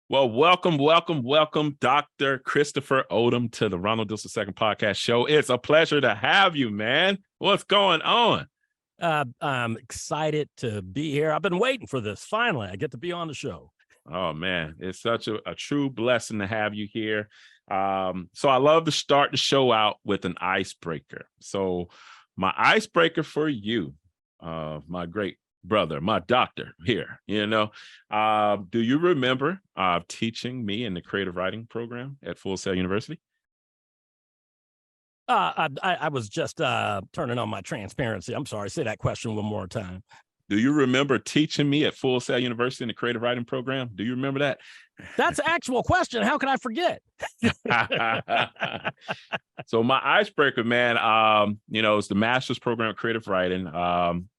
Well, welcome, Dr. Christopher Odom to the Ronald Diltz II podcast show. It's a pleasure to have you, man. What's going on? I'm excited to be here. I've been waiting for this. Finally, I get to be on the show. Oh, man, it's such a true blessing to have you here. So I love to start the show out with an icebreaker. So my icebreaker for you, my great brother, my doctor here, do you remember teaching me in the creative writing program at Full Sail University? I was just turning on my transparency. I'm sorry. Say that question one more time. Do you remember teaching me at Full Sail University in the creative writing program? Do you remember that? That's an actual question. How can I forget? So my icebreaker, man, it's the master's program of creative writing.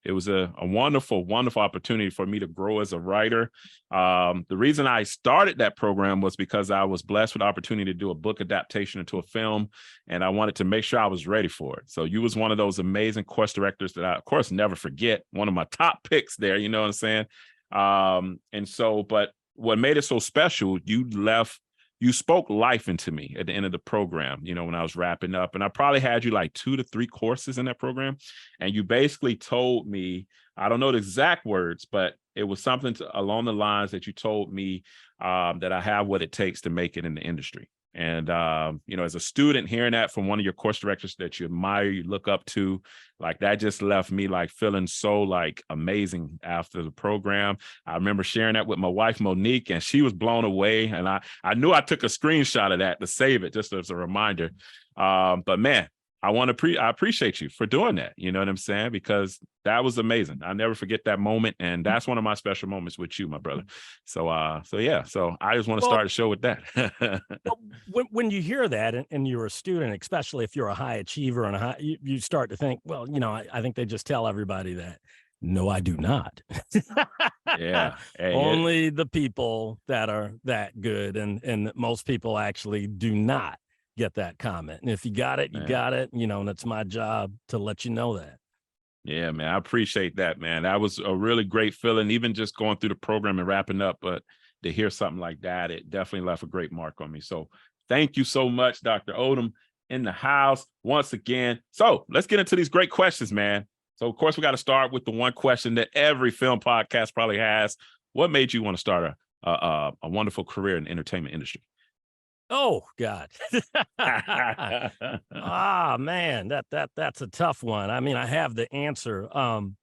It was a wonderful, wonderful opportunity for me to grow as a writer. The reason I started that program was because I was blessed with the opportunity to do a book adaptation into a film, and I wanted to make sure I was ready for it. So you was one of those amazing course directors that I, of course, never forget. One of my top picks there, you know what I'm saying? But what made it so special, you spoke life into me at the end of the program, when I was wrapping up. And I probably had you like 2 to 3 courses in that program. And you basically told me, I don't know the exact words, but it was something along the lines that you told me that I have what it takes to make it in the industry. And, as a student, hearing that from one of your course directors that you admire, you look up to, like that just left me like feeling so like amazing after the program. I remember sharing that with my wife, Monique, and she was blown away. And I knew I took a screenshot of that to save it just as a reminder. But man, I appreciate you for doing that. You know what I'm saying? Because that was amazing. I'll never forget that moment. And that's one of my special moments with you, my brother. So I just want to start the show with that. When you hear that and you're a student, especially if you're a high achiever and you start to think, well, I think they just tell everybody that. No, I do not. Yeah. Hey, Only the people that are that good. And most people actually do not get that comment. And if you got it, you got it, and it's my job to let you know that. Yeah, man, I appreciate that, man. That was a really great feeling, even just going through the program and wrapping up. But to hear something like that, it definitely left a great mark on me. So thank you so much, Dr. Odom, in the house once again. So let's get into these great questions, man. So, of course, we got to start with the one question that every film podcast probably has. What made you want to start a wonderful career in the entertainment industry? Oh God. Man, that's a tough one. I mean, I have the answer. I've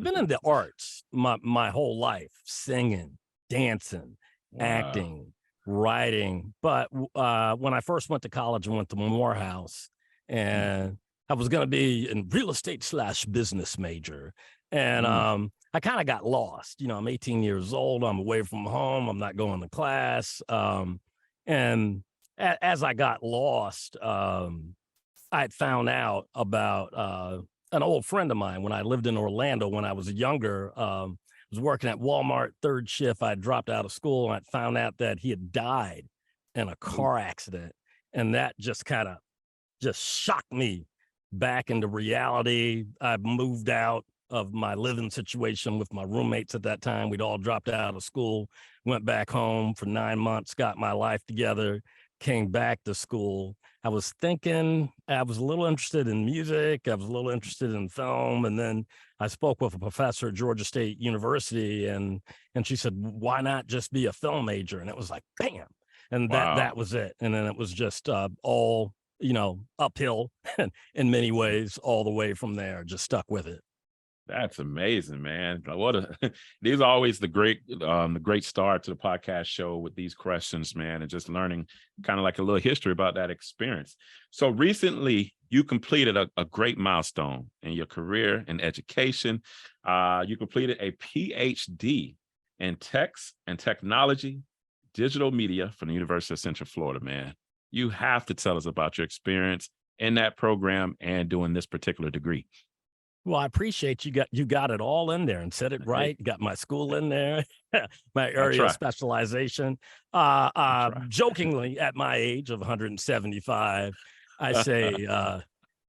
been in the arts my whole life, singing, dancing, acting, writing. But when I first went to college, I went to Morehouse, and I was going to be in real estate / business major. And I kind of got lost. I'm 18 years old. I'm away from home. I'm not going to class. And as I got lost, I found out about an old friend of mine when I lived in Orlando when I was younger. I was working at Walmart, third shift. I dropped out of school, and I found out that he had died in a car accident. And that just kind of just shocked me back into reality. I moved out of my living situation with my roommates at that time. We'd all dropped out of school, went back home for 9 months, got my life together, came back to school. I was thinking I was a little interested in music. I was a little interested in film. And then I spoke with a professor at Georgia State University, and she said, why not just be a film major? And it was like, bam. And that was it. And then it was just all, uphill in many ways, all the way from there, just stuck with it. That's amazing, man. These are always the great start to the podcast show with these questions, man, and just learning kind of like a little history about that experience. So recently you completed a great milestone in your career in education. You completed a PhD in text and technology, digital media from the University of Central Florida, man. You have to tell us about your experience in that program and doing this particular degree. Well, I appreciate you got it all in there and said it right. Got my school in there, my area of specialization. Jokingly, at my age of 175, I say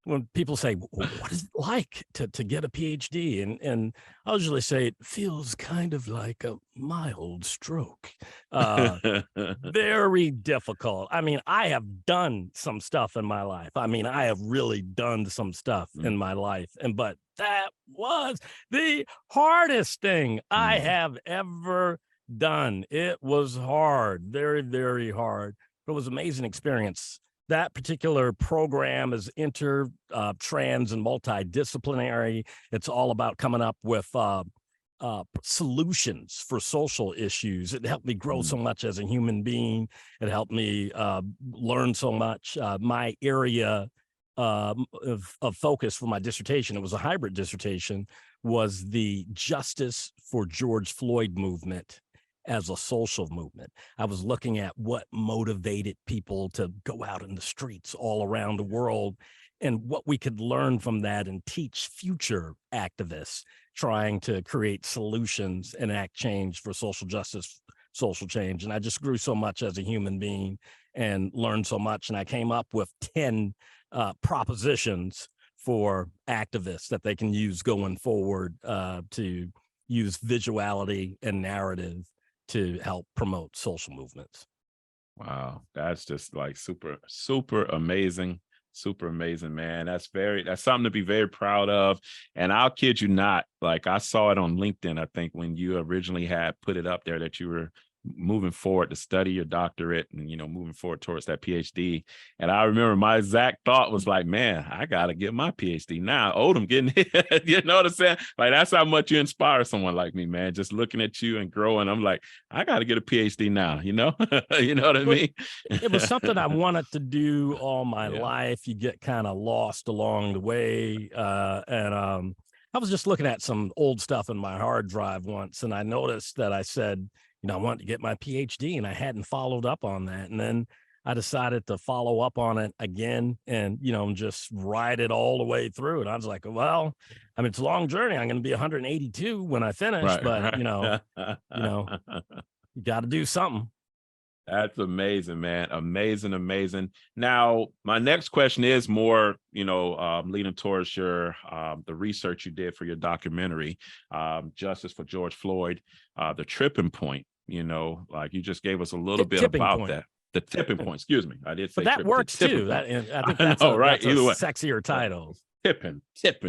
when people say, what is it like to get a PhD? And I'll usually say it feels kind of like a mild stroke. Very difficult. I mean, I have done some stuff in my life. I mean, I have really done some stuff in my life. But that was the hardest thing I have ever done. It was hard, very, very hard. It was an amazing experience. That particular program is trans and multidisciplinary. It's all about coming up with solutions for social issues. It helped me grow so much as a human being. It helped me learn so much. My area of focus for my dissertation, it was a hybrid dissertation, was the Justice for George Floyd movement as a social movement. I was looking at what motivated people to go out in the streets all around the world and what we could learn from that and teach future activists trying to create solutions and enact change for social justice, social change. And I just grew so much as a human being and learned so much. And I came up with 10 propositions for activists that they can use going forward to use visuality and narrative to help promote social movements. Wow, that's just like super, super amazing. Super amazing, man. That's something to be very proud of. And I'll kid you not, like I saw it on LinkedIn, I think, when you originally had put it up there that you were moving forward to study your doctorate and, moving forward towards that PhD. And I remember my exact thought was like, man, I got to get my PhD now. Odom getting it. You know what I'm saying? Like, that's how much you inspire someone like me, man. Just looking at you and growing, I'm like, I got to get a PhD now, you know? You know what I mean? It was something I wanted to do all my life. You get kind of lost along the way. I was just looking at some old stuff in my hard drive once, and I noticed that I said, I wanted to get my PhD, and I hadn't followed up on that. And then I decided to follow up on it again and, just ride it all the way through. And I was like, well, I mean, it's a long journey. I'm going to be 182 when I finish, Right, but, right. You got to do something. That's amazing, man. Amazing, amazing. Now, my next question is more, leaning towards your the research you did for your documentary, Justice for George Floyd, the tripping point. Like you just gave us a little bit about that. The tipping point. Excuse me, I did say. But that works too. I think that's right. Either way, sexier title. Tipping.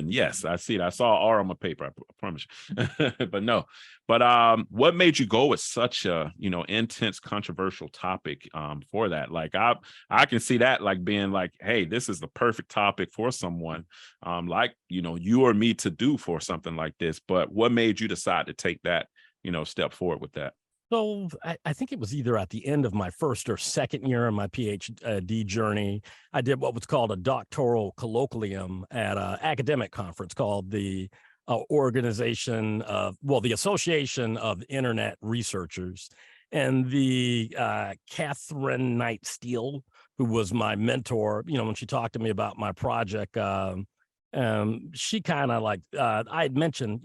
Yes, I see it. I saw R on my paper. I promise you. But no. But what made you go with such a intense, controversial topic for that? Like I can see that like being like, hey, this is the perfect topic for someone like you or me to do for something like this. But what made you decide to take that step forward with that? So I think it was either at the end of my first or second year in my PhD journey, I did what was called a doctoral colloquium at an academic conference called the the Association of Internet Researchers. And the Catherine Knight Steele, who was my mentor, when she talked to me about my project, she kind of like, I had mentioned,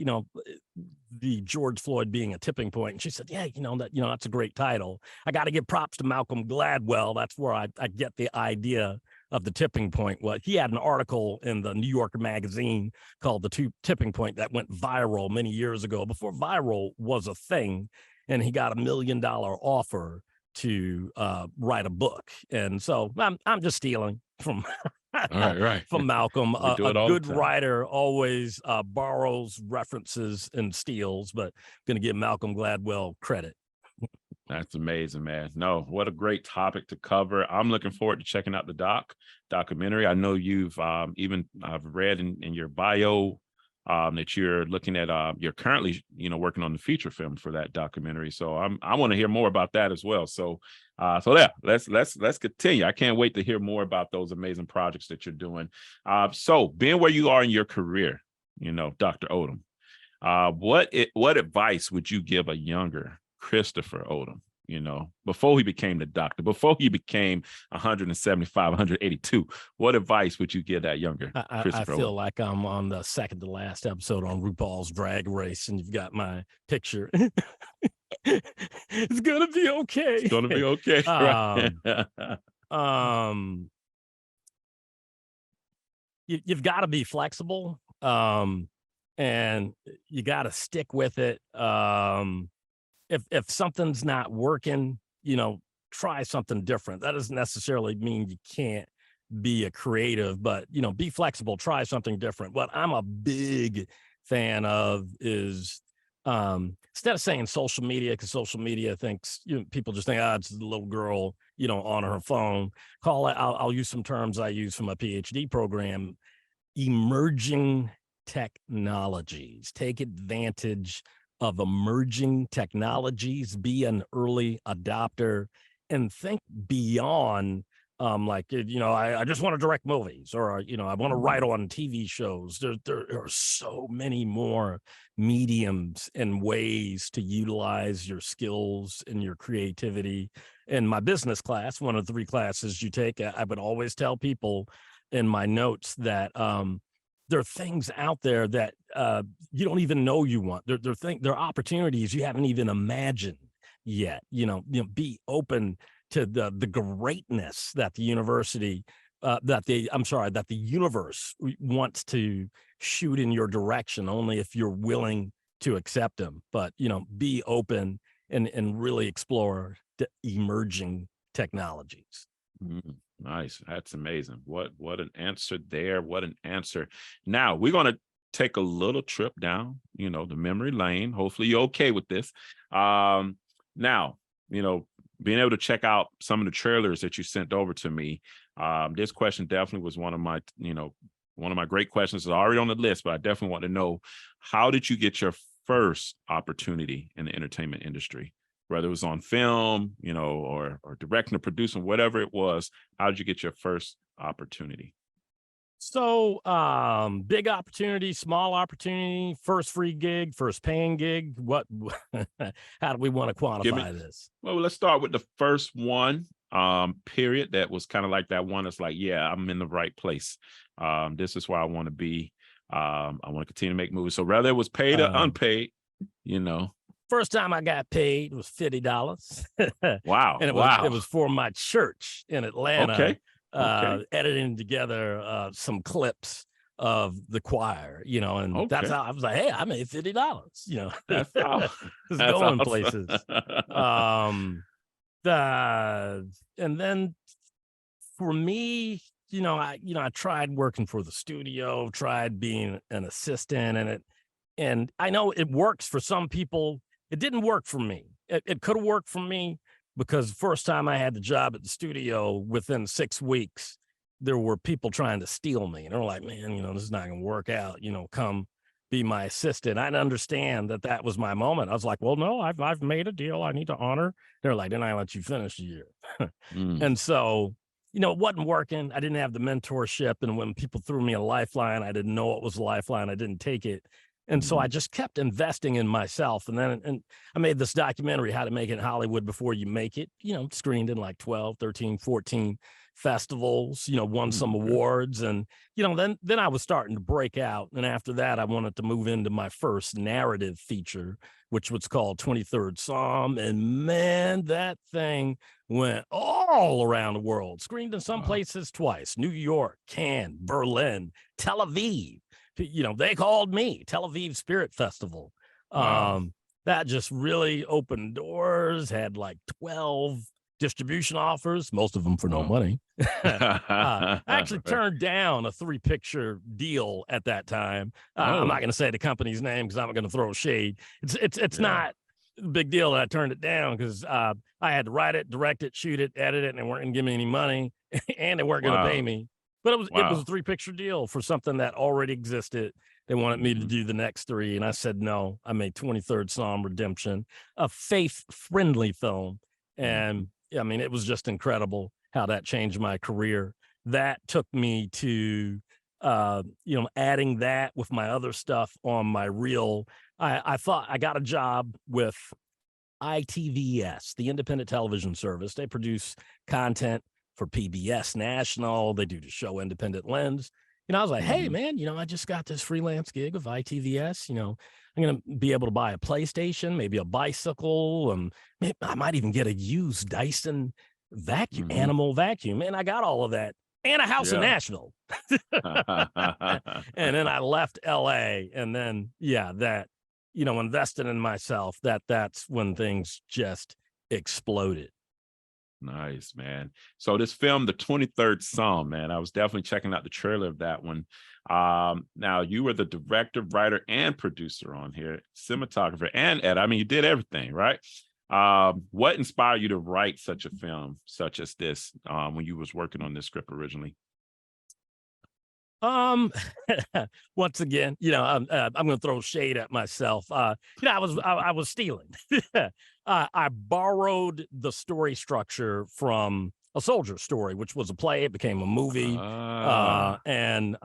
the George Floyd being a tipping point. And she said, yeah, that's a great title. I got to give props to Malcolm Gladwell. That's where I get the idea of the tipping point. What he had an article in the New Yorker magazine called The Tipping Point that went viral many years ago, before viral was a thing. And he got $1 million offer to write a book. And so I'm just stealing from right. from Malcolm. A good writer always borrows references and steals, but I'm going to give Malcolm Gladwell credit. That's amazing, man. No, what a great topic to cover. I'm looking forward to checking out the documentary. I know you've I've read in your bio that you're looking at you're currently working on the feature film for that documentary. So I want to hear more about that as well. So yeah, let's continue. I can't wait to hear more about those amazing projects that you're doing. So being where you are in your career, Dr. Odom, what advice would you give a younger Christopher Odom, before he became the doctor, before he became 175, 182, what advice would you give that younger Christopher I feel Odom? like I'm on the second to last episode on RuPaul's Drag Race, and you've got my picture. It's gonna be okay. It's gonna be okay. Right. you've got to be flexible, and you got to stick with it. If something's not working, try something different. That doesn't necessarily mean you can't be a creative, but be flexible, try something different. What I'm a big fan of is instead of saying social media, because social media thinks people just think, it's the little girl, on her phone. Call it, I'll use some terms I use from my PhD program, emerging technologies. Take advantage of emerging technologies, be an early adopter, and think beyond I just want to direct movies, or I want to write on TV shows. There are so many more mediums and ways to utilize your skills and your creativity. In my business class, one of the 3 classes you take, I would always tell people in my notes that there are things out there that you don't even know you want. There are opportunities you haven't even imagined yet. Be open to the greatness that the university, that the universe wants to shoot in your direction, only if you're willing to accept them. But, be open and really explore the emerging technologies. Nice. That's amazing. What an answer there. What an answer. Now we're going to take a little trip down, the memory lane. Hopefully you're okay with this. Now, being able to check out some of the trailers that you sent over to me. This question definitely was one of my great questions. It's already on the list, but I definitely want to know, how did you get your first opportunity in the entertainment industry? Whether it was on film, or directing or producing, whatever it was, how did you get your first opportunity? So, big opportunity, small opportunity, first free gig, first paying gig. How do we want to quantify this? Well, let's start with the first one, period. That was kind of like that one. It's like, yeah, I'm in the right place. This is where I want to be. I want to continue to make movies. So whether it was paid or unpaid, First time I got paid was $50. Wow. And it was for my church in Atlanta. Okay. Editing together some clips of the choir, and that's how I was like, hey, I made $50. That's it's going awesome. Places. And then for me, I tried working for the studio, tried being an assistant, and I know it works for some people. It didn't work for me. It could have worked for me, because the first time I had the job at the studio, within 6 weeks, there were people trying to steal me. And they're like, man, this is not going to work out. Come be my assistant. I didn't understand that was my moment. I was like, well, no, I've made a deal I need to honor. They're like, then I let you finish the year. And so, it wasn't working. I didn't have the mentorship. And when people threw me a lifeline, I didn't know it was a lifeline. I didn't take it. And so I just kept investing in myself. And then I made this documentary, How to Make It in Hollywood Before You Make It, screened in like 12, 13, 14 festivals, won some awards. And, then I was starting to break out. And after that, I wanted to move into my first narrative feature, which was called 23rd Psalm. And man, that thing went all around the world, screened in some places twice: New York, Cannes, Berlin, Tel Aviv. They called me, Tel Aviv Spirit Festival. That just really opened doors, had like 12 distribution offers, most of them for no money. I actually turned down a 3-picture deal at that time. I'm not going to say the company's name because I'm not going to throw shade. It's not a big deal that I turned it down, because I had to write it, direct it, shoot it, edit it, and they weren't going to give me any money, and they weren't going to pay me. But it was a 3-picture deal for something that already existed. They wanted me to do the next 3, and I said no. I made 23rd Psalm Redemption, a faith-friendly film, and it was just incredible how that changed my career. That took me to, adding that with my other stuff on my reel. I thought I got a job with ITVS, the independent television service. They produce content for PBS National. They do the show Independent Lens. I was like, hey, man, I just got this freelance gig with ITVS. I'm going to be able to buy a PlayStation, maybe a bicycle, and I might even get a used Dyson vacuum, animal vacuum. And I got all of that and a house in Yeah. Nashville. And then I left LA, and then, yeah, that, invested in myself, that's when things just exploded. Nice, man. So this film, The 23rd Psalm, man, I was definitely checking out the trailer of that one. Now you were the director, writer, and producer on here, cinematographer, and Ed. I mean, you did everything, right? What inspired you to write such a film such as this when you was working on this script originally? Um, Once again, I'm going to throw shade at myself. I was stealing. I borrowed the story structure from A Soldier Story, which was a play. It became a movie. Ah, And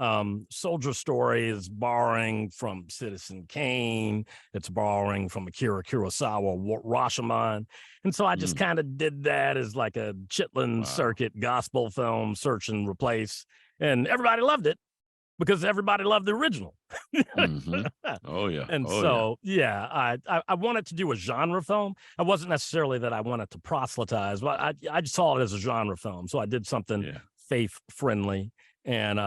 Soldier Story is borrowing from Citizen Kane. It's borrowing from Akira Kurosawa, Rashomon. And so I just mm, kind of did that as like a Chitlin wow. circuit gospel film, search and replace, and everybody loved it because everybody loved the original. Hmm. Oh yeah. And Oh yeah. so, yeah, I wanted to do a genre film. It wasn't necessarily that I wanted to proselytize, but I just saw it as a genre film. So I did something Yeah. faith friendly, and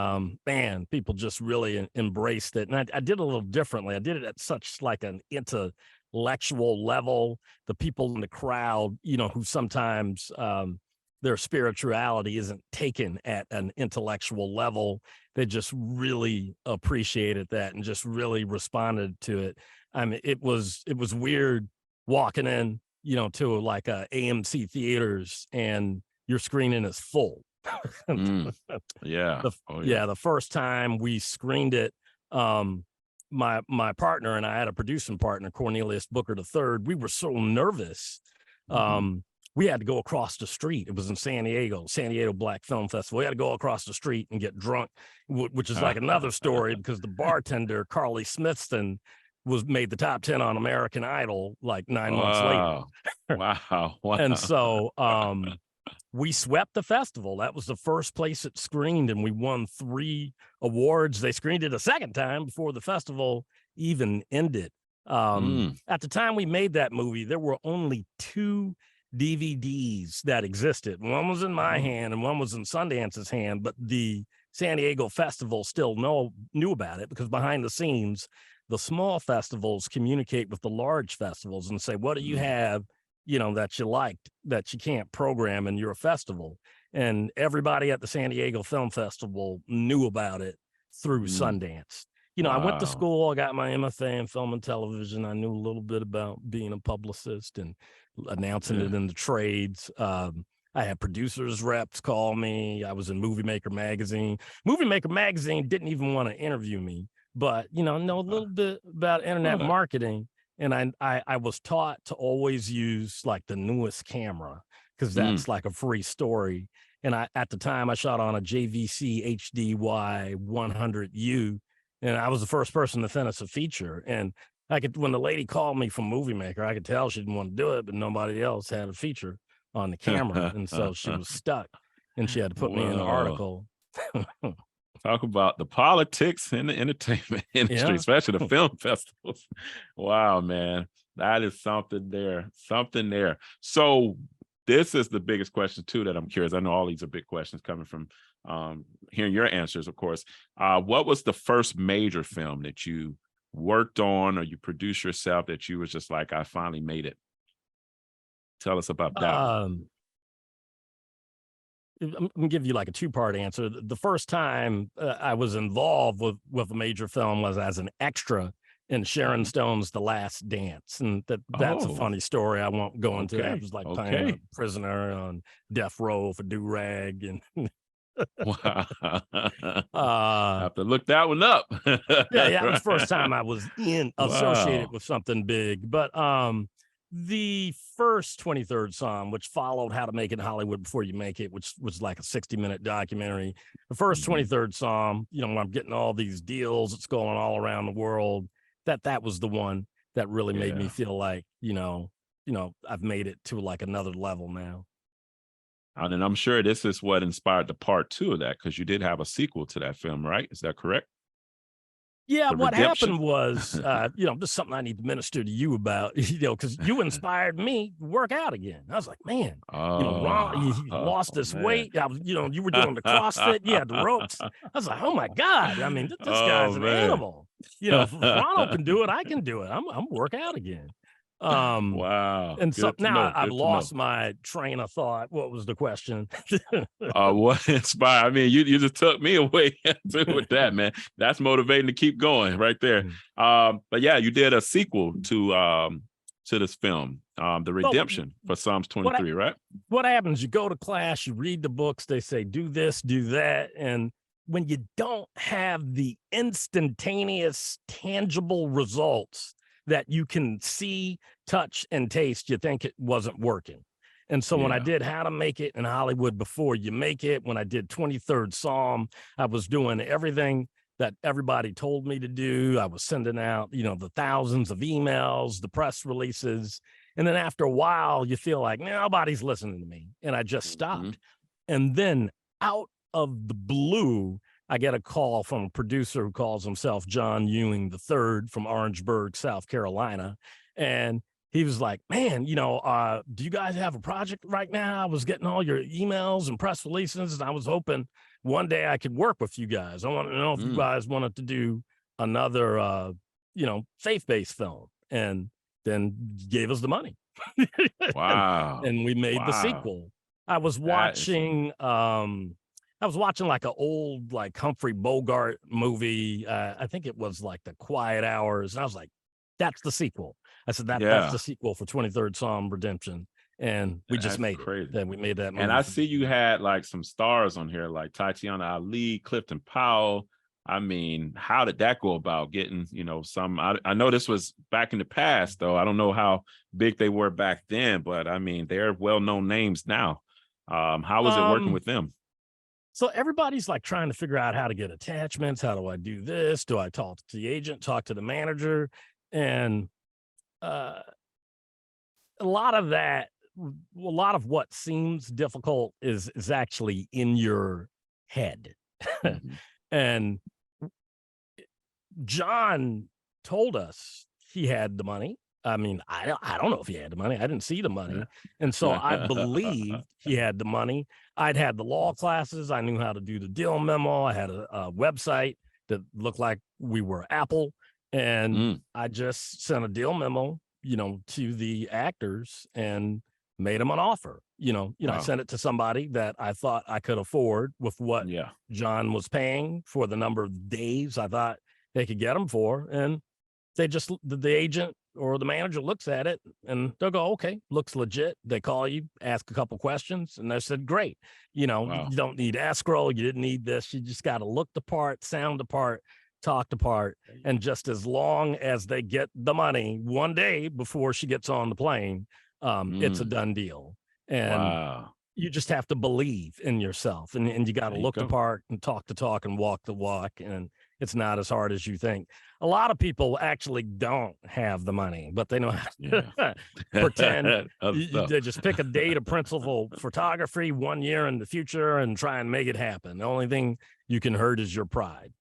man, people just really embraced it. And I did it a little differently. I did it at such like an intellectual level. The people in the crowd, who sometimes their spirituality isn't taken at an intellectual level, they just really appreciated that and just really responded to it. I mean, it was weird walking in, to like AMC theaters, and your screening is full. Mm, yeah. Oh yeah. Yeah, the first time we screened it, um, my partner and I had a producing partner, Cornelius Booker III. We were so nervous. Hmm. Um, we had to go across the street. It was in San Diego Black Film Festival. We had to go across the street and get drunk, which is like another story because the bartender, Carly Smithson, was made the top 10 on American Idol like 9 months later. Wow. Wow. And Wow. so we swept the festival. That was the first place it screened, and we won 3 awards. They screened it a second time before the festival even ended. Mm, At the time we made that movie, there were only 2 DVDs that existed. One was in my oh. hand and one was in Sundance's hand, but the San Diego Festival still knew about it because behind the scenes, the small festivals communicate with the large festivals and say, what do you Mm, have, that you liked that you can't program in your festival? And everybody at the San Diego Film Festival knew about it through mm, Sundance. I went to wow. school, I got my MFA in film and television. I knew a little bit about being a publicist and announcing Yeah. it in the trades. I had producers reps call me. I was in Movie Maker magazine. Movie Maker magazine didn't even want to interview me, but know a Uh, little bit about internet uh, marketing. And I was taught to always use like the newest camera because mm, that's like a free story. And at the time I shot on a JVC HDY 100U, and I was the first person to finish a feature. And when the lady called me from Movie Maker, I could tell she didn't want to do it, but nobody else had a feature on the camera. And so she was stuck and she had to put me in the Whoa. article. Talk about the politics in the entertainment industry, Yeah. especially the film festivals. Wow, man. That is something there. Something there. So this is the biggest question too that I'm curious. I know all these are big questions coming from hearing your answers, of course. What was the first major film that you worked on or you produced yourself that you was just like, I finally made it? Tell us about that one. Um, I'm gonna give you like a 2-part answer. The first time I was involved with a major film was as an extra in Sharon Mhm. Stone's The Last Dance, and that's a Oh, funny story. I won't go into that. It okay. was like playing a Okay. prisoner on death row for do rag, and Wow. uh, Have to look that one up. yeah, that was the first time I was associated Wow. with something big. But the first 23rd Psalm, which followed How to Make It in Hollywood Before You Make It, which was like a 60-minute documentary. The first Mhm. 23rd Psalm, when I'm getting all these deals, it's going all around the world. That was the one that really made me Yeah. feel like, I've made it to like another level now. And I'm sure this is what inspired the part 2 of that because you did have a sequel to that film, right? Is that correct? Yeah, The what redemption. happened was, this is something I need to minister to you about, because you inspired me to work out again. I was like, man, Ron, Oh, he lost this man. weight. I was, you were doing the CrossFit, you had the ropes. I was like, oh my God. I mean, this guy's Oh an man. animal. If Ronald can do it, I can do it. I'm work out again. Um, Wow. and so Good to now know. I've Good to know. lost my train of thought. What was the question? What inspired? I mean, you just took me away with that, man. That's motivating to keep going right there. But yeah, you did a sequel to this film, The Well, Redemption for Psalms what 23, right? what happens? You go to class, you read the books, they say, do this, do that. And when you don't have the instantaneous, tangible results that you can see, touch, and taste, you think it wasn't working. And so when I Yeah. did How to Make It in Hollywood Before You Make It, when I did 23rd Psalm, I was doing everything that everybody told me to do. I was sending out, the thousands of emails, the press releases. And then after a while, you feel like nobody's listening to me. And I just Mhm. stopped. And then out of the blue, I get a call from a producer who calls himself John Ewing III from Orangeburg, South Carolina. And he was like, man, do you guys have a project right now? I was getting all your emails and press releases, and I was hoping one day I could work with you guys. I want to know if you guys wanted to do another, faith-based film. And then gave us the money. and, Wow. and we made the Wow. sequel. I was That is watching like an old like Humphrey Bogart movie. I think it was like The Quiet Hours. And I was like, that's the sequel. I said that's yeah. the sequel for 23rd Psalm Redemption. And we just That's made it. crazy. Then we made that And movie. I see you had like some stars on here, like Tatiana Ali, Clifton Powell. I mean, how did that go about getting, some? I know this was back in the past, though. I don't know how big they were back then, but I mean, they're well-known names now. How was it working Um, with them? so everybody's like trying to figure out how to get attachments. How do I do this? Do I talk to the agent, talk to the manager? And uh a lot of that, a lot of what seems difficult is actually in your head. Mhm. And John told us he had the money. I mean, I don't know if he had the money. I didn't see the money. And so I believed he had the money. I'd had the law classes. I knew how to do the deal memo. I had a website that looked like we were Apple. And Mm, I just sent a deal memo, to the actors and made them an offer. I wow. sent it to somebody that I thought I could afford with what Yeah. John was paying for the number of days I thought they could get them for. And the agent or the manager looks at it and they'll go, okay, looks legit. They call you, ask a couple questions, and they said, great. You Wow. don't need escrow. You didn't need this. You just got to look the part, sound the part, talk the part. And just as long as they get the money one day before she gets on the plane, it's a Mm, done deal. And wow. you just have to believe in yourself, and you got to There you look the go. part and talk the talk and walk the walk. And it's not as hard as you think. A lot of people actually don't have the money, but they know how Yeah. to pretend. Other stuff. They just pick a date of principal photography 1 year in the future and try and make it happen. The only thing you can hurt is your pride.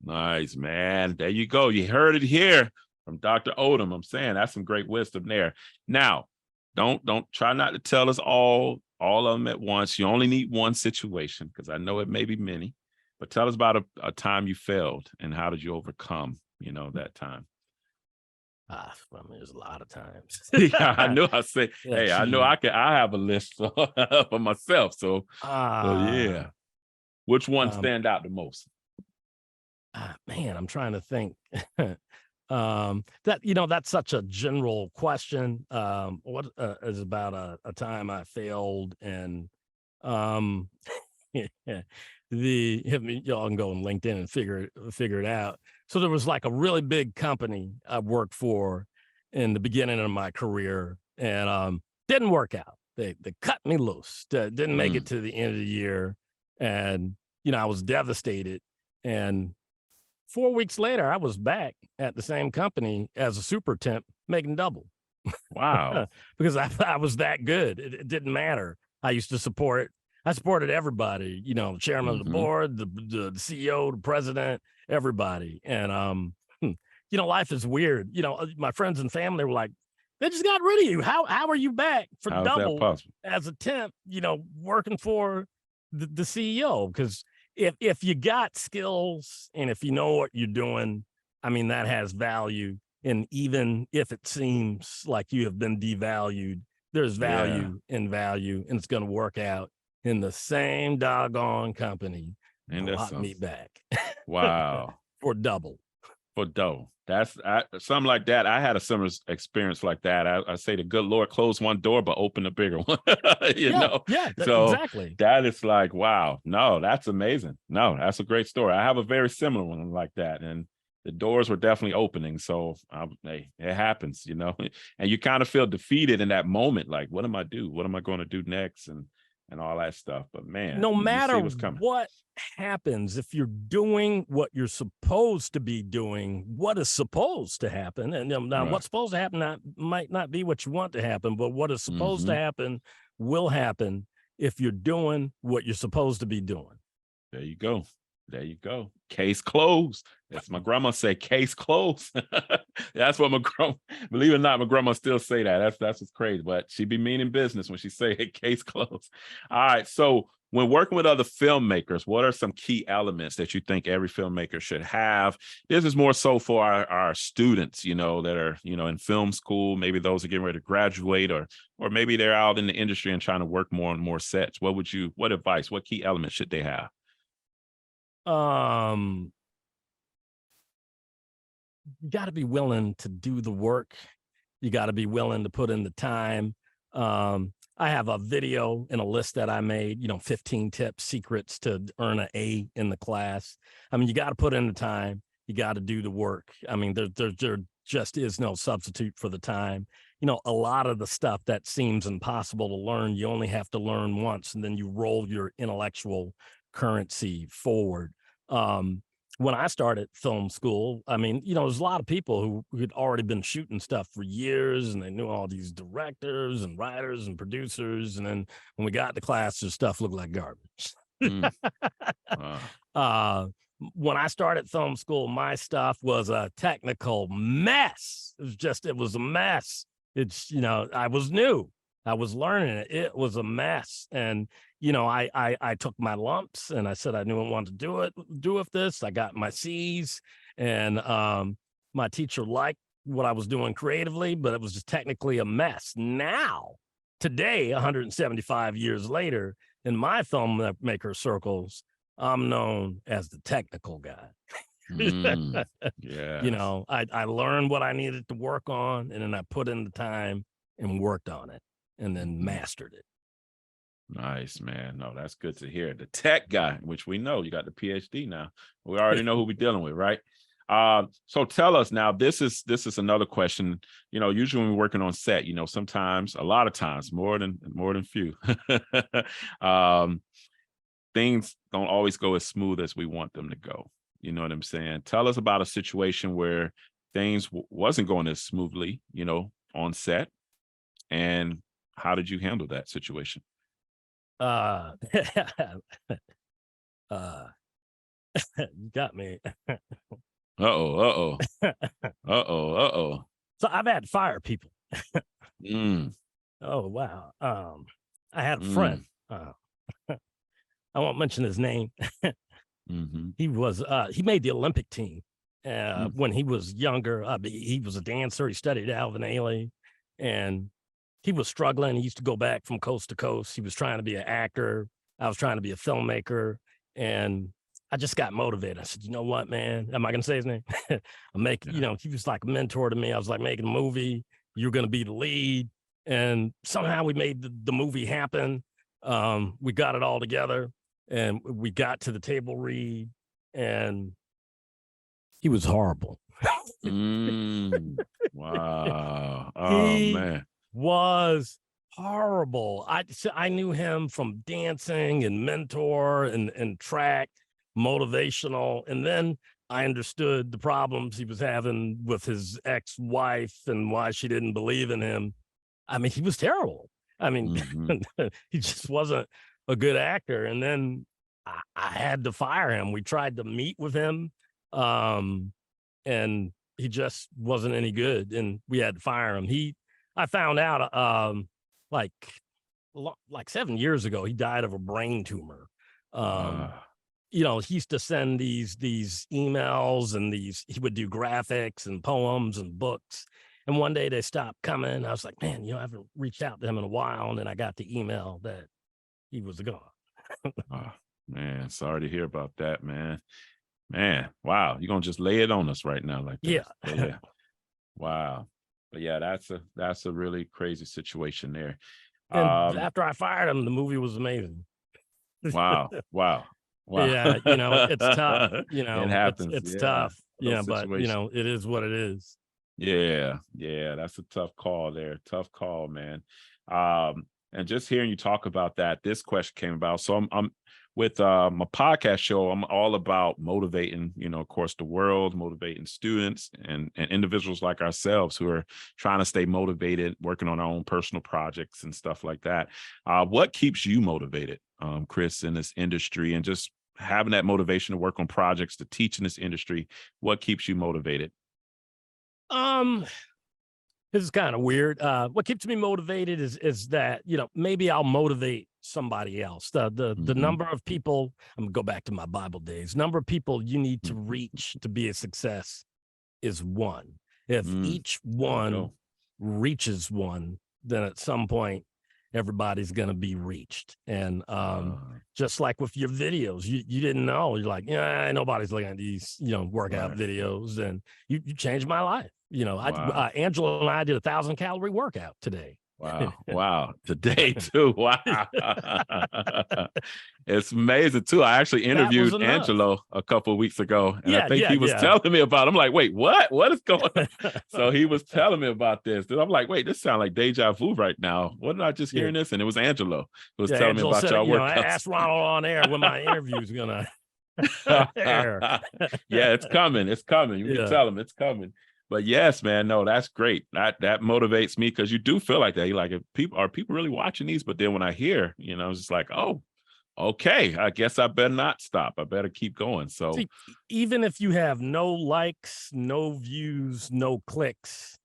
Nice, man. There you go. You heard it here from Dr. Odom. I'm saying that's some great wisdom there. Now, don't try not to tell us all of them at once. You only need one situation because I know it may be many. But tell us about a time you failed and how did you overcome, that time? I mean, there's a lot of times. Yeah, I know. I say, Yeah, hey, I know I have a list for myself. So yeah. Which one um, stand out the most? man, I'm trying to think. That's such a general question. What is about a time I failed, and um y'all can go on LinkedIn and figure it out. So there was like a really big company I worked for in the beginning of my career, and didn't work out. They cut me loose. Didn't make it Mm, to the end of the year, and I was devastated. And 4 weeks later, I was back at the same company as a super temp, making double. wow. Because I was that good. It didn't matter. I supported everybody, chairman of the Hmm. board, the CEO, the president, everybody. And life is weird. My friends and family were like, they just got rid of you. How are you back for How's that double possible? as a temp, working for the CEO? Because if you got skills and if you know what you're doing, I mean, that has value. And even if it seems like you have been devalued, there's value in value, and it's going to work out in the same doggone company. And Brought me back. Wow. For double. For dough. That's something like that. I had a similar experience like that. I say the good Lord closed one door, but opened a bigger one. So exactly. that is like, wow. No, that's amazing. No, that's a great story. I have a very similar one like that, and the doors were definitely opening. So hey, it happens, and you kind of feel defeated in that moment. Like, what am I do? What am I going to do next? And all that stuff. But man, no matter what's coming. What happens, if you're doing what you're supposed to be doing, what is supposed to happen, and now what's supposed to happen might not be what you want to happen, but what is supposed to happen will happen if you're doing what you're supposed to be doing. There you go. There you go. Case closed. That's my grandma say, case closed. That's what my grandma, believe it or not, my grandma still say that. That's what's crazy, but she be meaning business when she say, hey, case closed. All right. So when working with other filmmakers, what are some key elements that you think every filmmaker should have? This is more so for our students, that are, in film school, maybe those are getting ready to graduate, or maybe they're out in the industry and trying to work more and more sets. What advice, what key elements should they have? You got to be willing to do the work. You got to be willing to put in the time. I have a video in a list that I made, 15 tips, secrets to earn an A in the class. I mean, you got to put in the time. You got to do the work. I mean, there just is no substitute for the time. A lot of the stuff that seems impossible to learn, you only have to learn once, and then you roll your intellectual currency forward. When I started film school, I mean, there's a lot of people who had already been shooting stuff for years, and they knew all these directors and writers and producers. And then when we got to class, their stuff looked like garbage. Wow. When I started film school, my stuff was a technical mess. It was a mess. I was new. I was learning it. It was a mess. And, I took my lumps and I said I knew I wanted to do with this. I got my C's, and my teacher liked what I was doing creatively, but it was just technically a mess. Now, today, 175 years later, in my filmmaker circles, I'm known as the technical guy. Yeah. I learned what I needed to work on, and then I put in the time and worked on it, and then mastered it. Nice, man. No, that's good to hear. The tech guy, which we know you got the PhD now. We already know who we're dealing with, right? So tell us now, this is another question. Usually when we're working on set, sometimes, a lot of times, more than few, things don't always go as smooth as we want them to go. You know what I'm saying? Tell us about a situation where things wasn't going as smoothly, on set, and how did you handle that situation? You got me. Uh-oh. So I've had to fire people. Mm. Oh, wow. I had a friend. I won't mention his name. He made the Olympic team when he was younger. He was a dancer. He studied Alvin Ailey, and he was struggling. He used to go back from coast to coast. He was trying to be an actor. I was trying to be a filmmaker, and I just got motivated. I said, you know what, man? Am I going to say his name? He was like a mentor to me. I was like, making a movie. You're going to be the lead. And somehow we made the movie happen. We got it all together, and we got to the table read, and he was horrible. Wow. Oh, man. Was horrible. I knew him from dancing and mentor and track, motivational. And then I understood the problems he was having with his ex-wife and why she didn't believe in him. I mean, he was terrible. I mean, he just wasn't a good actor. And then I had to fire him. We tried to meet with him And he just wasn't any good, and we had to fire him. I found out like 7 years ago, he died of a brain tumor. You know, he used to send these emails, and he would do graphics and poems and books. And one day they stopped coming. I was like, man, I haven't reached out to him in a while. And then I got the email that he was gone. Oh, man, sorry to hear about that, man. Man, wow, you're gonna just lay it on us right now like that. Yeah. Yeah. Wow. But yeah, that's a really crazy situation there. And after I fired him, the movie was amazing. Wow. Yeah, it's tough. It happens. It's tough. Yeah, but situations. it is what it is. Yeah, that's a tough call there. Tough call, man. And just hearing you talk about that, this question came about. So I'm with my podcast show. I'm all about motivating, of course, the world, motivating students and individuals like ourselves who are trying to stay motivated, working on our own personal projects and stuff like that. What keeps you motivated, Chris, in this industry, and just having that motivation to work on projects, to teach in this industry? What keeps you motivated? This is kind of weird. What keeps me motivated is that, maybe I'll motivate somebody else. The number of people, I'm gonna go back to my Bible days, number of people you need to reach to be a success is one. If each one reaches one, then at some point everybody's going to be reached. And just like with your videos, you didn't know, you're like, yeah, nobody's looking at these, workout videos, and you changed my life. Angela and I did 1,000-calorie workout today. Wow. Today too. Wow. It's amazing too. I actually interviewed Angelo a couple of weeks ago, and I think he was telling me about it. I'm like, wait, what is going on? So he was telling me about this. And I'm like, wait, this sounds like deja vu right now. What did I just hear this? And it was Angelo who was telling me about y'all workouts. I asked Ronald on air when my interview's gonna air. Yeah, it's coming. You can tell him it's coming. But yes, man, no, that's great. That motivates me, because you do feel like that. You're like, are people really watching these? But then when I hear, it's just like, oh, okay, I guess I better not stop. I better keep going. So see, even if you have no likes, no views, no clicks,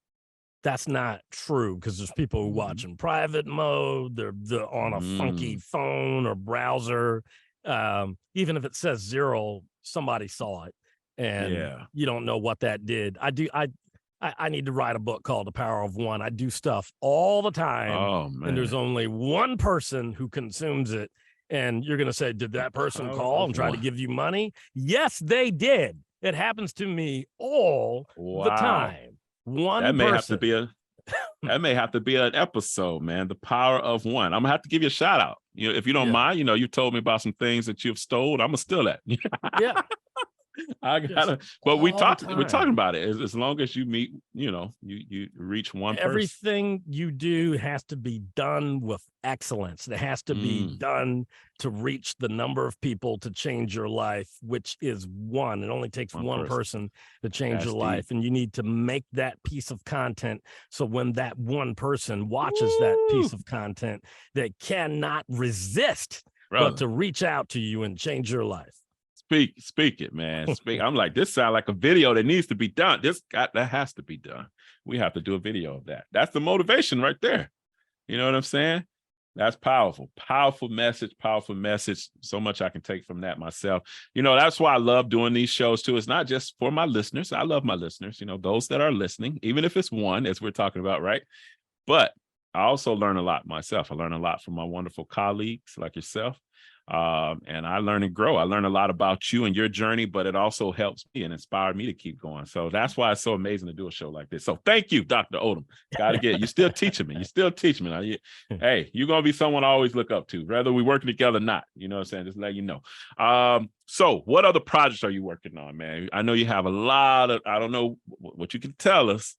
that's not true, because there's people who watch in private mode. They're on a funky phone or browser. Even if it says 0, somebody saw it. And you don't know what that did. I need to write a book called The Power of One. I do stuff all the time. Oh, man. And there's only one person who consumes it. And you're going to say, did that person call and try to give you money? Yes, they did. It happens to me all the time. That may have to be an episode, man. The Power of One. I'm gonna have to give you a shout out. If you don't mind, you told me about some things that you've stole. I'm gonna steal that. Yeah. I gotta, but we're talking about it. As long as you meet, you reach one person. Everything you do has to be done with excellence. It has to be done to reach the number of people to change your life, which is one. It only takes one person to change your life. And you need to make that piece of content so when that one person watches that piece of content, they cannot resist but to reach out to you and change your life. Speak it, man. I'm like, this sounds like a video that needs to be done. That has to be done. We have to do a video of that. That's the motivation right there. You know what I'm saying? That's powerful. Powerful message. So much I can take from that myself. That's why I love doing these shows too. It's not just for my listeners. I love my listeners, those that are listening, even if it's one, as we're talking about, right? But I also learn a lot myself. I learn a lot from my wonderful colleagues like yourself. And I learn and grow. I learn a lot about you and your journey, but it also helps me and inspired me to keep going. So that's why it's so amazing to do a show like this. So thank you, Dr. Odom. You're still teaching me. Hey, you're going to be someone I always look up to, whether we're working together or not. You know what I'm saying? Just let you know. So what other projects are you working on, man? I know you have a lot of, I don't know what you can tell us,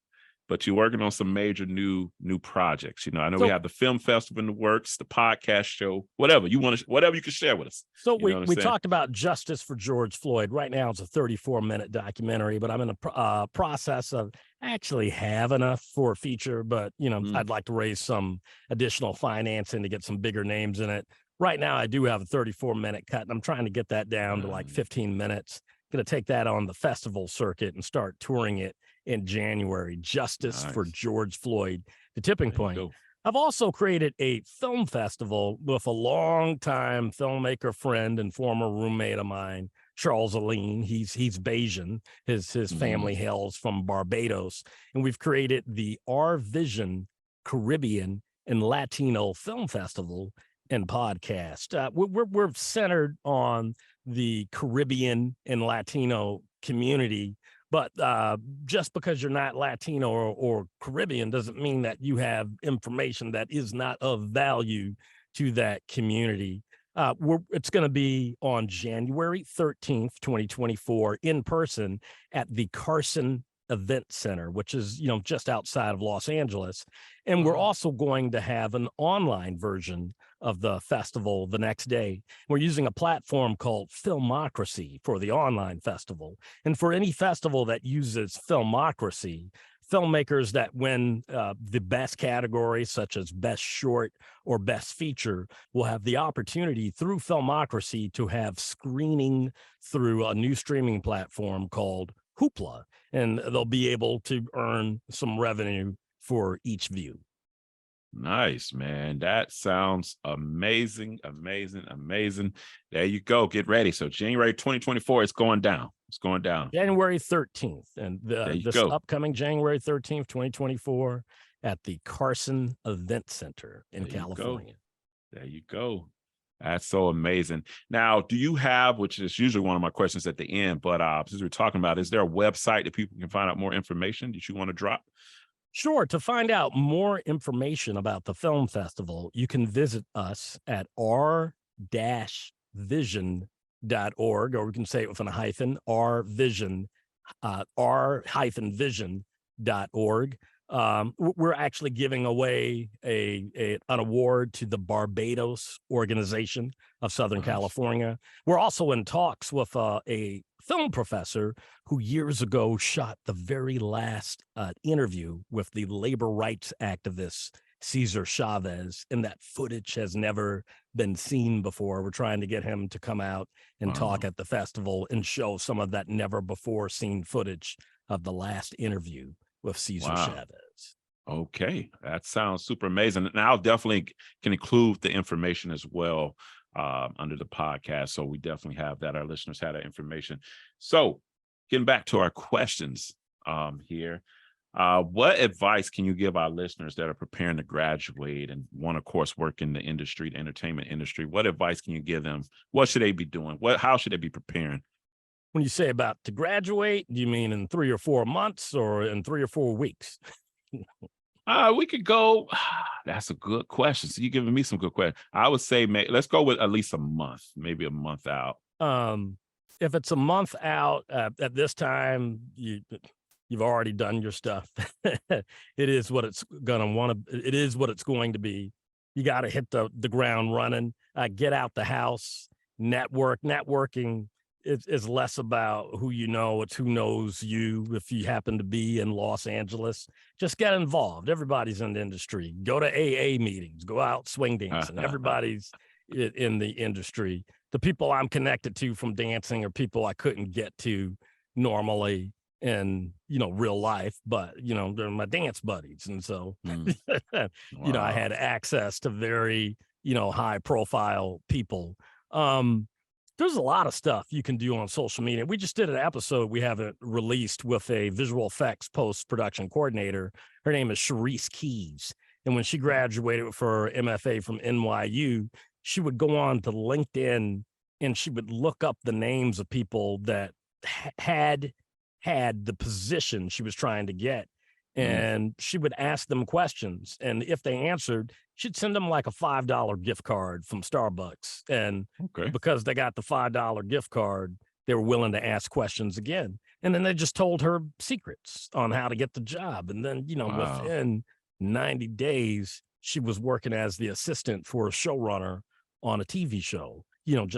but you're working on some major new projects. I know we have the film festival in the works, the podcast show, whatever you can share with us. So we talked about Justice for George Floyd. Right now it's a 34-minute documentary, but I'm in a process of actually have enough for a feature, but I'd like to raise some additional financing to get some bigger names in it. Right now I do have a 34-minute cut, and I'm trying to get that down to like 15 minutes. Going to take that on the festival circuit and start touring it in January. Justice for George Floyd, The Tipping Point. I've also created a film festival with a longtime filmmaker friend and former roommate of mine, Charles Aline. He's Bayesian. His family hails from Barbados. And we've created the Our Vision Caribbean and Latino Film Festival and podcast. We're centered on the Caribbean and Latino community. But just because you're not Latino or Caribbean doesn't mean that you have information that is not of value to that community. It's going to be on January 13th, 2024, in person at the Carson Event Center, which is, just outside of Los Angeles. And we're also going to have an online version of the festival the next day. We're using a platform called Filmocracy for the online festival. And for any festival that uses Filmocracy, filmmakers that win the best category, such as Best Short or Best Feature, will have the opportunity through Filmocracy to have screening through a new streaming platform called Hoopla, and they'll be able to earn some revenue for each view. Nice, man. That sounds amazing, amazing, amazing. There you go. Get ready. So January 2024, it's going down. It's going down. January 13th. And this upcoming January 13th, 2024 at the Carson Event Center in California. There you go. That's so amazing. Now, do you have, which is usually one of my questions at the end, but since we're talking about, is there a website that people can find out more information that you want to drop? Sure. To find out more information about the film festival, you can visit us at r-vision.org, or we can say it with a hyphen, r-vision, r-vision.org. We're actually giving away an award to the Barbados Organization of Southern California. We're also in talks with a film professor who years ago shot the very last interview with the labor rights activist Cesar Chavez, and that footage has never been seen before. We're trying to get him to come out and talk at the festival and show some of that never before seen footage of the last interview with Cesar Chavez. Okay, that sounds super amazing. And I'll definitely can include the information as well under the podcast. So we definitely have that. Our listeners have that information. So getting back to our questions here. What advice can you give our listeners that are preparing to graduate and want to, of course, work in the industry, the entertainment industry? What advice can you give them? What should they be doing? How should they be preparing? When you say about to graduate, do you mean in 3 or 4 months or in 3 or 4 weeks? We could go. That's a good question. So you're giving me some good questions. I would say let's go with at least a month, maybe a month out. If it's a month out at this time, you've already done your stuff. It is what it's It is what it's going to be. You got to hit the ground running. Get out the house. Networking. It's less about who you know, it's who knows you. If you happen to be in Los Angeles, just get involved. Everybody's in the industry. Go to AA meetings, go out swing dancing. Everybody's in the industry. The people I'm connected to from dancing are people I couldn't get to normally in, real life, but, they're my dance buddies. And so, I had access to very, high profile people. There's a lot of stuff you can do on social media. We just did an episode we haven't released with a visual effects post-production coordinator. Her name is Sharice Keys. And when she graduated with her MFA from NYU, she would go on to LinkedIn and she would look up the names of people that had the position she was trying to get. And she would ask them questions. And if they answered, she'd send them like a $5 gift card from Starbucks. And because they got the $5 gift card, they were willing to ask questions again. And then they just told her secrets on how to get the job. And then, within 90 days, she was working as the assistant for a showrunner on a TV show,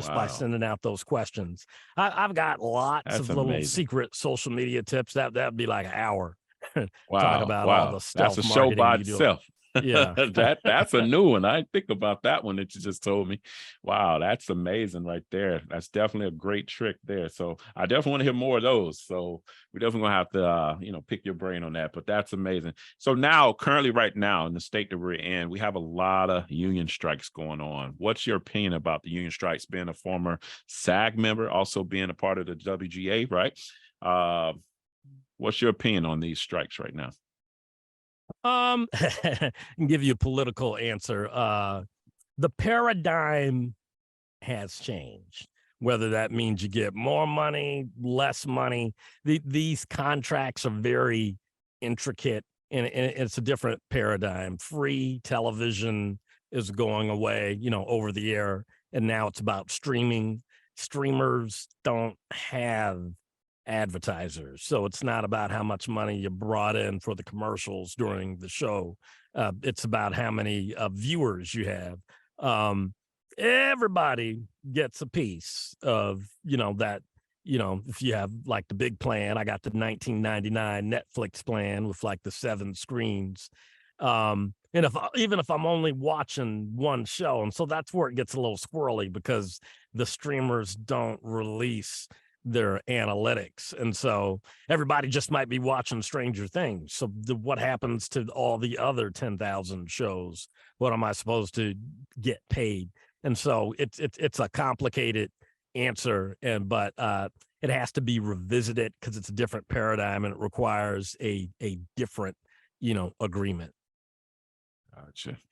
by sending out those questions. I've got lots of little secret social media tips. That'd be like an hour. Talk about all the stuff. That's a show by itself. Yeah. That's a new one. I didn't think about that one that you just told me. Wow, that's amazing right there. That's definitely a great trick there. So I definitely want to hear more of those. So we're definitely gonna have to pick your brain on that. But that's amazing. So now, currently, right now, in the state that we're in, we have a lot of union strikes going on. What's your opinion about the union strikes? Being a former SAG member, also being a part of the WGA, right? What's your opinion on these strikes right now? And give you a political answer. The paradigm has changed. Whether that means you get more money, less money, these contracts are very intricate, and it's a different paradigm. Free television is going away, over the air, and now it's about streaming. Streamers don't have advertisers, so it's not about how much money you brought in for the commercials during the show. It's about how many viewers you have. Everybody gets a piece of that. If you have like the big plan, I got the 1999 Netflix plan with like the 7 screens. And even if I'm only watching one show, and so that's where it gets a little squirrely, because the streamers don't release their analytics, and so everybody just might be watching Stranger Things. So what happens to all the other 10,000 shows? What am I supposed to get paid? And so it's a complicated answer, but it has to be revisited because it's a different paradigm and it requires a different agreement.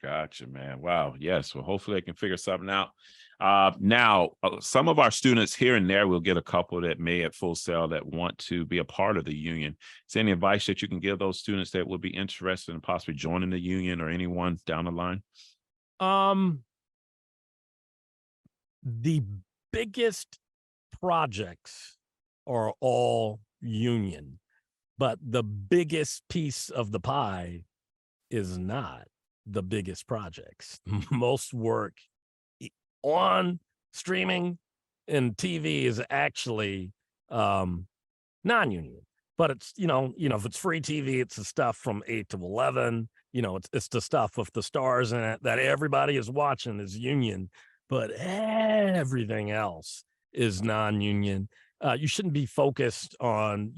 Gotcha, man. Wow. Yes. Well, hopefully they can figure something out. Now, some of our students here and there, we'll get a couple that may at Full Sail that want to be a part of the union. Is there any advice that you can give those students that would be interested in possibly joining the union, or anyone down the line? The biggest projects are all union, but the biggest piece of the pie is not the biggest projects. Most work on streaming and TV is actually non-union, but it's if it's free TV, it's the stuff from 8 to 11. It's the stuff with the stars in it that everybody is watching is union, but everything else is non-union. You shouldn't be focused on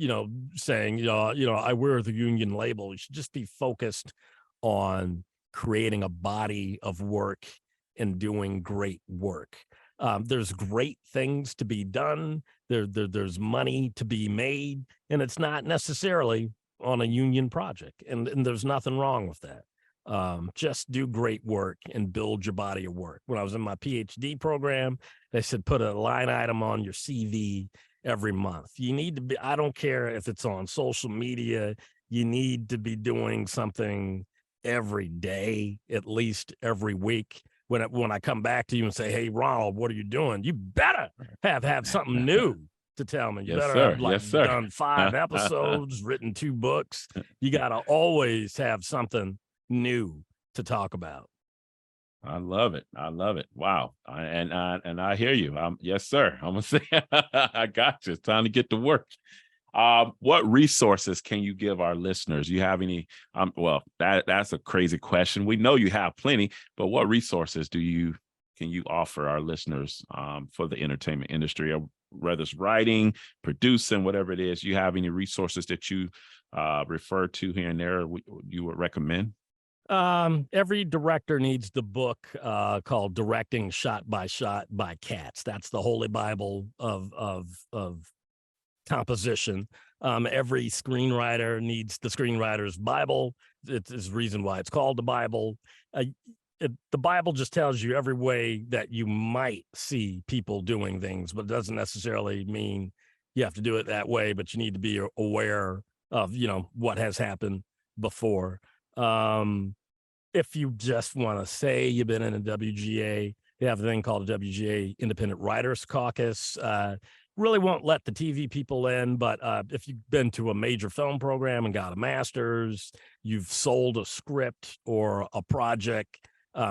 saying I wear the union label. You should just be focused on creating a body of work and doing great work. There's great things to be done. There's money to be made, and it's not necessarily on a union project. And there's nothing wrong with that. Just do great work and build your body of work. When I was in my PhD program, they said put a line item on your CV every month. You need to be, I don't care if it's on social media, you need to be doing something every day, at least every week. When I come back to you and say, hey, Ronald, what are you doing? You better have something new to tell me. You Yes, better sir. have Yes, sir. done 5 episodes, written 2 books. You got to always have something new to talk about. I love it. I love it. Wow. And I hear you. Yes, sir. I'm gonna say I got you. It's time to get to work. What resources can you give our listeners? You have any? Well, that's a crazy question. We know you have plenty, but what resources can you offer our listeners for the entertainment industry, or whether it's writing, producing, whatever it is? You have any resources that you refer to here and there you would recommend? Every director needs the book called Directing Shot by Shot by Katz. That's the holy Bible of composition. Every screenwriter needs the screenwriter's Bible. It's the reason why it's called the Bible. The Bible just tells you every way that you might see people doing things, but it doesn't necessarily mean you have to do it that way, but you need to be aware of, what has happened before. If you just want to say you've been in a WGA, they have a thing called a WGA Independent Writers Caucus. Really won't let the TV people in, but if you've been to a major film program and got a master's, you've sold a script or a project,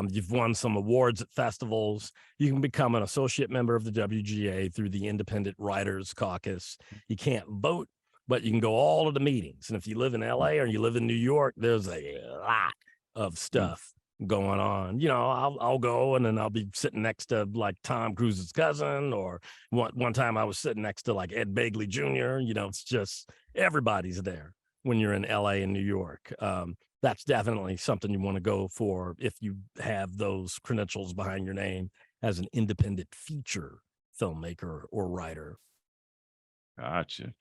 you've won some awards at festivals, you can become an associate member of the WGA through the Independent Writers Caucus. You can't vote, but you can go all to the meetings. And if you live in LA or you live in New York, there's a lot of stuff going on. I'll go and then I'll be sitting next to like Tom Cruise's cousin, or one time I was sitting next to like Ed Begley Jr. It's just everybody's there when you're in LA and New York. That's definitely something you want to go for if you have those credentials behind your name as an independent feature filmmaker or writer. Gotcha.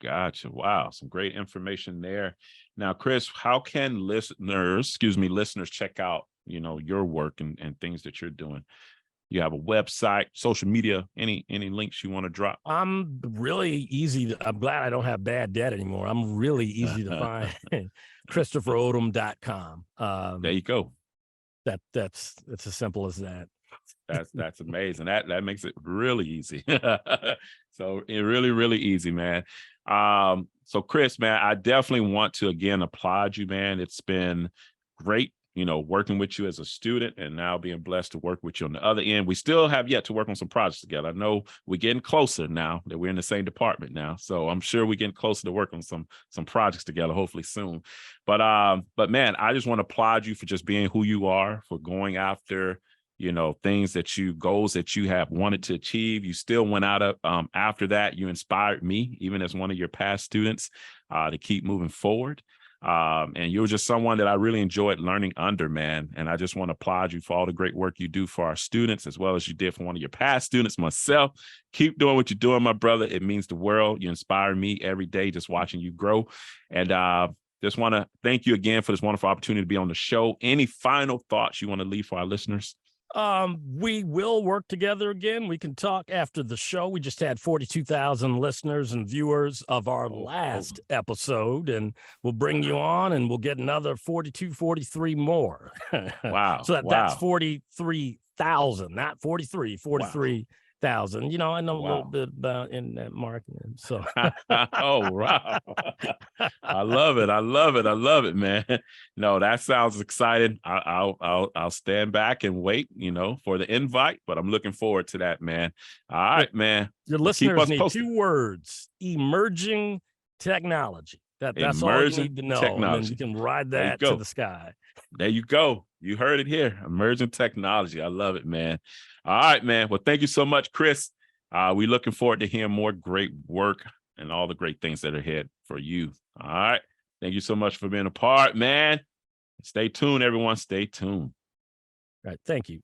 Wow, some great information there. Now, Chris, how can listeners check out, your work and things that you're doing? You have a website, social media, any links you want to drop? I'm really easy. I'm glad I don't have bad debt anymore. I'm really easy to find. ChristopherOdom.com. There you go. It's as simple as that. That's amazing. That makes it really easy. So it really easy, man. So Chris, man, I definitely want to again applaud you, man. It's been great, working with you as a student and now being blessed to work with you on the other end. We still have yet to work on some projects together. I know we're getting closer now that we're in the same department now. So I'm sure we're getting closer to work on some projects together, hopefully soon. But man, I just want to applaud you for just being who you are, for going after goals that you have wanted to achieve. You still went out of after that. You inspired me, even as one of your past students, to keep moving forward. And you were just someone that I really enjoyed learning under, man. And I just want to applaud you for all the great work you do for our students, as well as you did for one of your past students, myself. Keep doing what you're doing, my brother. It means the world. You inspire me every day just watching you grow. And just want to thank you again for this wonderful opportunity to be on the show. Any final thoughts you want to leave for our listeners? We will work together again. We can talk after the show. We just had 42,000 listeners and viewers of our last episode, and we'll bring you on and we'll get another 42, 43 more. Wow. So that's 43,000, not 43, 43,000. I know a little bit about internet marketing. So oh, wow. I love it, man. No, that sounds exciting. I'll stand back and wait, for the invite, but I'm looking forward to that, man. All right, man. Your listeners need 2 words: emerging technology. That's all you need to know. Technology. And then you can ride that to the sky. There you go. You heard it here. Emerging technology. I love it, man. All right, man. Well, thank you so much, Chris. We're looking forward to hearing more great work and all the great things that are ahead for you. All right. Thank you so much for being a part, man. Stay tuned, everyone. Stay tuned. All right. Thank you.